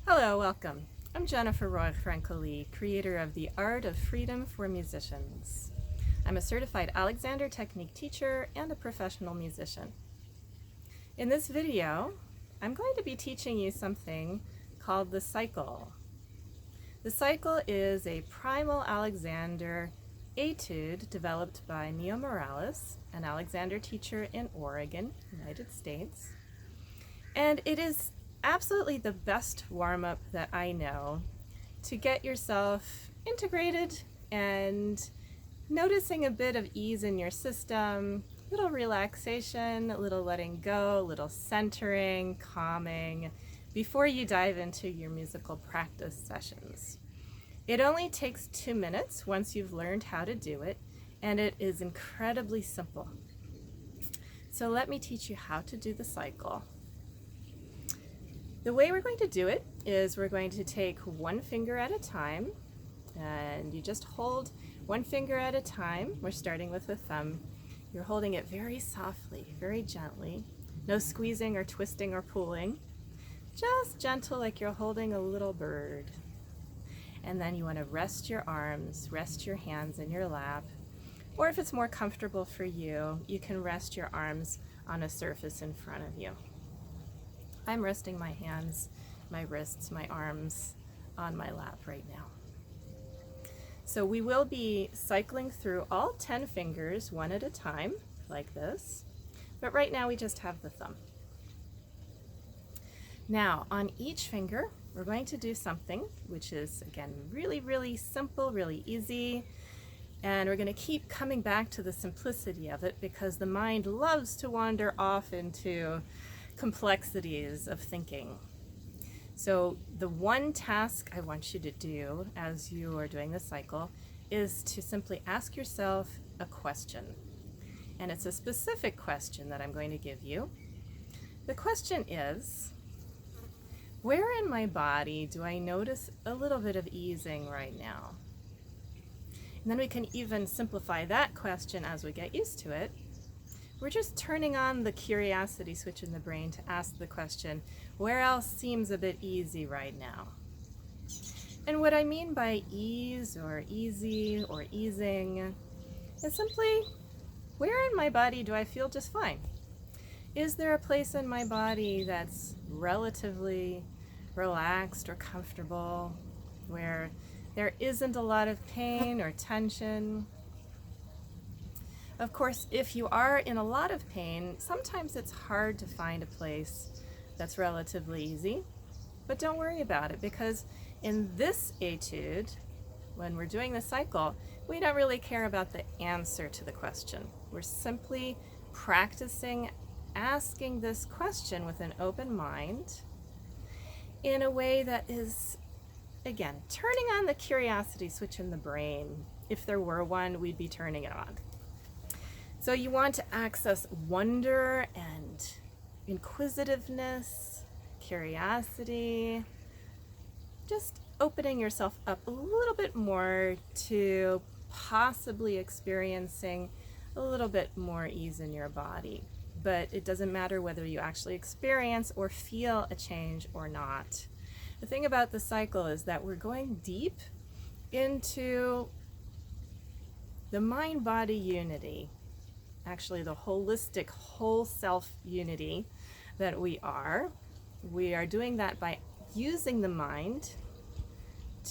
Hello, welcome. I'm Jennifer Roig-Francolí, creator of The Art of Freedom for Musicians. I'm a certified Alexander technique teacher and a professional musician. In this video, I'm going to be teaching you something called TheCyCle. TheCyCle is a Primal Alexander etude developed by Mio Morales, an Alexander teacher in Oregon, United States. And it is absolutely the best warm-up that I know to get yourself integrated and noticing a bit of ease in your system, a little relaxation, a little letting go, a little centering, calming, before you dive into your musical practice sessions. It only takes 2 minutes once you've learned how to do it, and it is incredibly simple. So let me teach you how to do TheCyCle. The way we're going to do it is we're going to take one finger at a time, and you just hold one finger at a time. We're starting with the thumb. You're holding it very softly, very gently. No squeezing or twisting or pulling. Just gentle, like you're holding a little bird. And then you want to rest your arms, rest your hands in your lap. Or if it's more comfortable for you, you can rest your arms on a surface in front of you. I'm resting my hands, my wrists, my arms on my lap right now. So we will be cycling through all 10 fingers one at a time, like this. But right now we just have the thumb. Now on each finger, we're going to do something which is, again, really, really simple, really easy. And we're going to keep coming back to the simplicity of it because the mind loves to wander off into complexities of thinking. So the one task I want you to do as you are doing TheCyCle is to simply ask yourself a question. And it's a specific question that I'm going to give you. The question is, where in my body do I notice a little bit of easing right now? And then we can even simplify that question as we get used to it. We're just turning on the curiosity switch in the brain to ask the question, where else seems a bit easy right now? And what I mean by ease or easy or easing is simply, where in my body do I feel just fine? Is there a place in my body that's relatively relaxed or comfortable, where there isn't a lot of pain or tension? Of course, if you are in a lot of pain, sometimes it's hard to find a place that's relatively easy, but don't worry about it because in this etude, when we're doing TheCyCle, we don't really care about the answer to the question. We're simply practicing asking this question with an open mind in a way that is, again, turning on the curiosity switch in the brain. If there were one, we'd be turning it on. So you want to access wonder and inquisitiveness, curiosity, just opening yourself up a little bit more to possibly experiencing a little bit more ease in your body. But it doesn't matter whether you actually experience or feel a change or not. The thing about TheCyCle is that we're going deep into the mind-body unity, actually the holistic whole self unity that we are. We are doing that by using the mind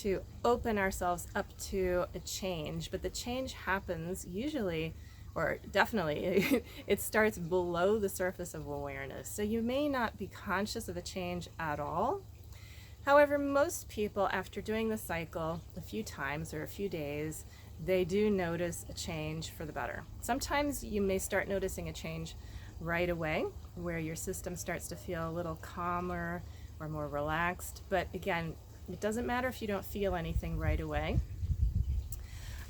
to open ourselves up to a change, but the change happens usually, or definitely, it starts below the surface of awareness. So you may not be conscious of a change at all. However, most people, after doing TheCyCle a few times or a few days, they do notice a change for the better. Sometimes you may start noticing a change right away, where your system starts to feel a little calmer or more relaxed. But again, it doesn't matter if you don't feel anything right away.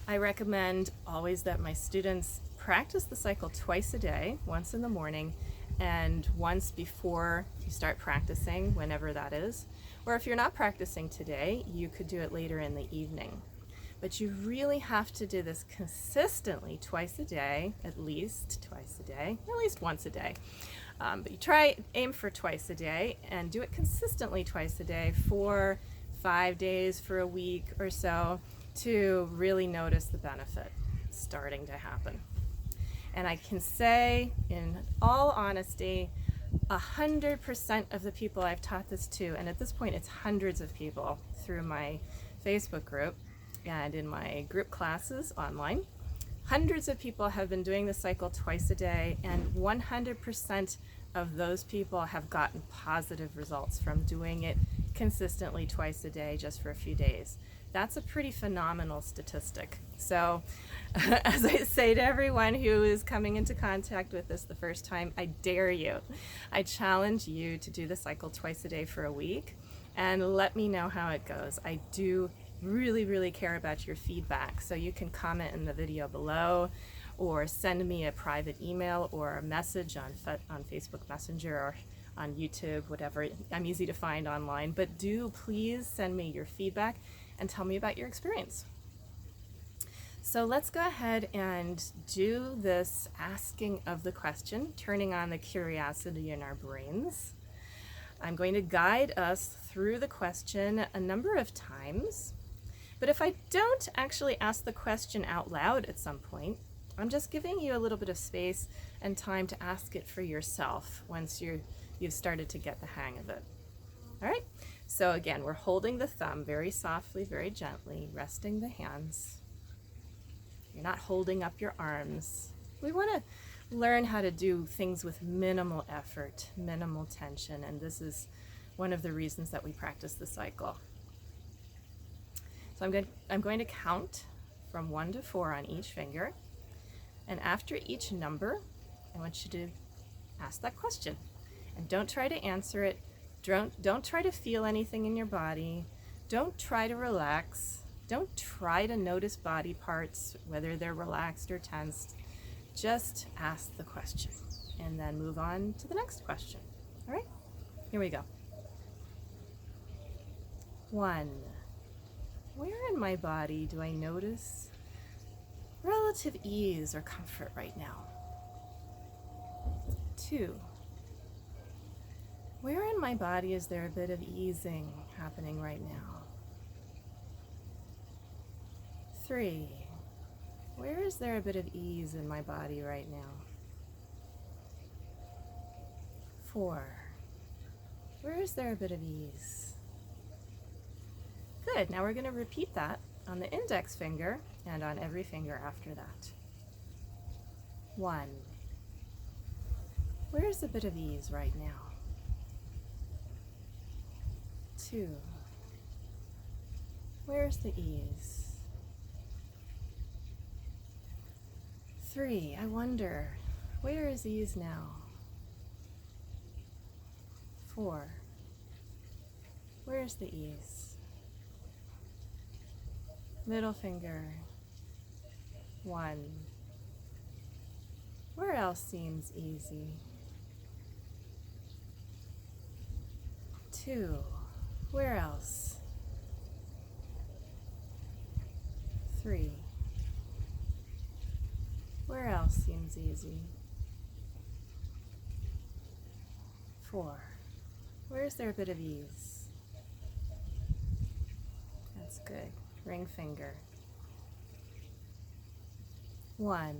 I recommend always that my students practice TheCyCle twice a day, once in the morning and once before you start practicing, whenever that is. Or if you're not practicing today, you could do it later in the evening. But you really have to do this consistently twice a day, at least twice a day, at least once a day. But you aim for twice a day and do it consistently twice a day for 5 days, for a week or so, to really notice the benefit starting to happen. And I can say, in all honesty, 100% of the people I've taught this to, and at this point it's hundreds of people through my Facebook group and in my group classes online, hundreds of people have been doing TheCyCle twice a day, and 100% of those people have gotten positive results from doing it consistently twice a day just for a few days. That's a pretty phenomenal statistic. So as I say to everyone who is coming into contact with this the first time, I dare you, I challenge you to do TheCyCle twice a day for a week and let me know how it goes. I do really care about your feedback, so you can comment in the video below or send me a private email or a message on Facebook Messenger or on YouTube, whatever. I'm easy to find online, but do please send me your feedback and tell me about your experience. So let's go ahead and do this asking of the question, turning on the curiosity in our brains. I'm going to guide us through the question a number of times, but if I don't actually ask the question out loud at some point, I'm just giving you a little bit of space and time to ask it for yourself once you've started to get the hang of it. All right, so again, we're holding the thumb very softly, very gently, resting the hands. You're not holding up your arms. We want to learn how to do things with minimal effort, minimal tension, and this is one of the reasons that we practice TheCyCle. So I'm going to count from 1 to 4 on each finger, and after each number, I want you to ask that question. And don't try to answer it. Don't try to feel anything in your body. Don't try to relax. Don't try to notice body parts, whether they're relaxed or tensed. Just ask the question and then move on to the next question. All right, here we go. 1. Where in my body do I notice relative ease or comfort right now? 2. Where in my body is there a bit of easing happening right now? 3. Where is there a bit of ease in my body right now? 4. Where is there a bit of ease? Good. Now we're going to repeat that on the index finger and on every finger after that. 1. Where's a bit of ease right now? 2. Where's the ease? 3. I wonder, where is ease now? 4. Where's the ease? Middle finger. 1. Where else seems easy? 2. Where else? 3. Where else seems easy? 4. Where is there a bit of ease? That's good. Ring finger. 1.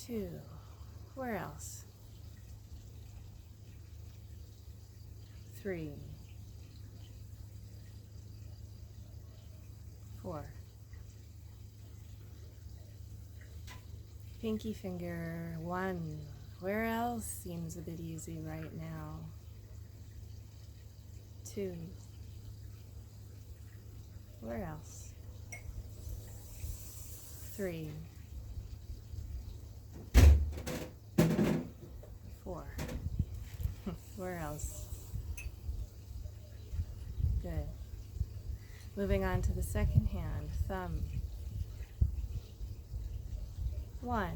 2. Where else? 3. 4. Pinky finger. 1. Where else seems a bit easy right now? 2. Where else? 3. 4. Where else? Good. Moving on to the second hand, thumb. 1.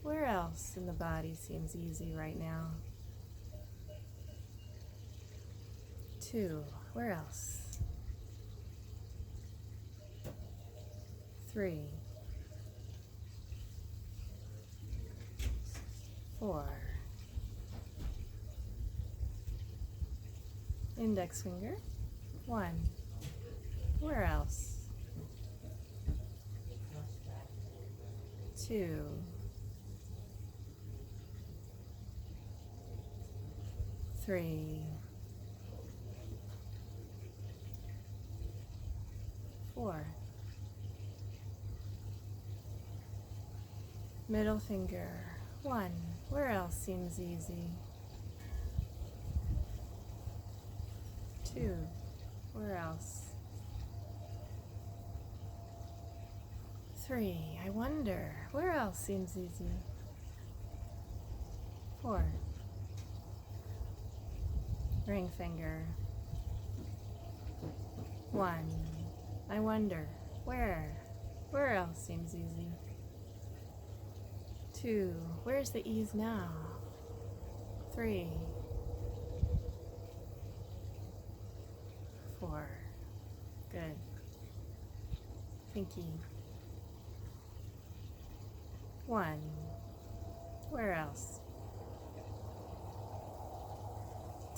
Where else in the body seems easy right now? 2. Where else? 3. 4. Index finger, 1. Where else? 2. 3. 4. Middle finger, 1. Where else seems easy? 2. Where else? 3. I wonder, where else seems easy? 4. Ring finger, 1. I wonder, where else seems easy? 2. Where's the ease now? 3. 4. Good. Pinky. 1. Where else?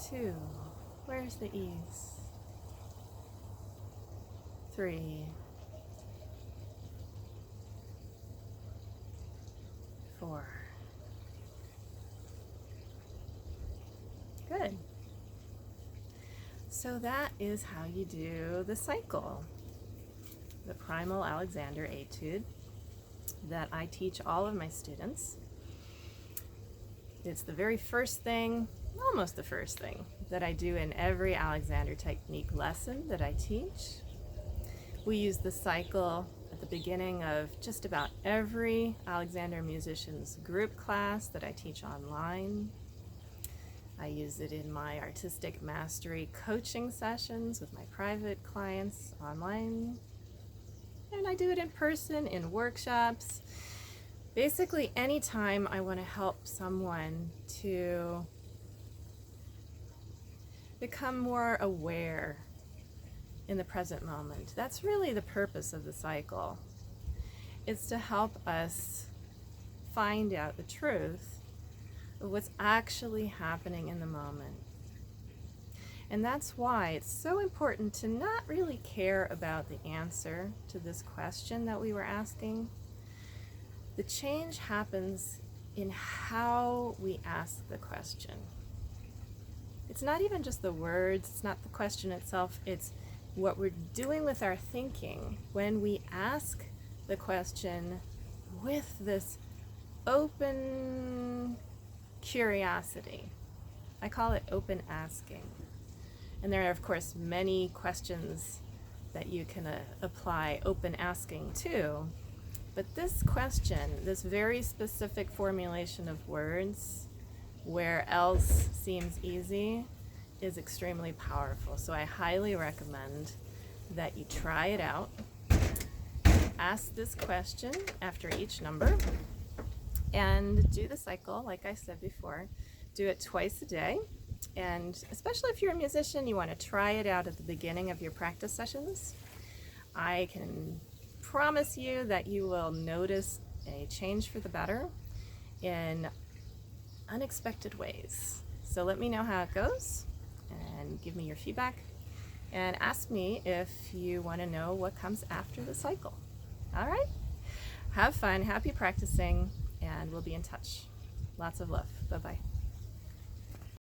2. Where's the ease? 3. 4. Good. So that is how you do the cycle, the Primal Alexander etude that I teach all of my students. It's the very first thing, almost the first thing, that I do in every Alexander technique lesson that I teach. We use the cycle at the beginning of just about every Alexander musician's group class that I teach online. I use it in my artistic mastery coaching sessions with my private clients online. And I do it in person, in workshops. Basically, anytime I want to help someone to become more aware in the present moment. That's really the purpose of the cycle. It's to help us find out the truth of what's actually happening in the moment. And that's why it's so important to not really care about the answer to this question that we were asking. The change happens in how we ask the question. It's not even just the words, it's not the question itself, it's what we're doing with our thinking when we ask the question with this open curiosity. I call it open asking. And there are, of course, many questions that you can apply open asking to. But this question, this very specific formulation of words, where else seems easy, is extremely powerful. So I highly recommend that you try it out. Ask this question after each number and do the cycle, like I said before. Do it twice a day. And especially if you're a musician, you want to try it out at the beginning of your practice sessions. I can promise you that you will notice a change for the better in unexpected ways. So let me know how it goes and give me your feedback and ask me if you want to know what comes after the cycle. All right? Have fun, happy practicing, and we'll be in touch. Lots of love. Bye-bye.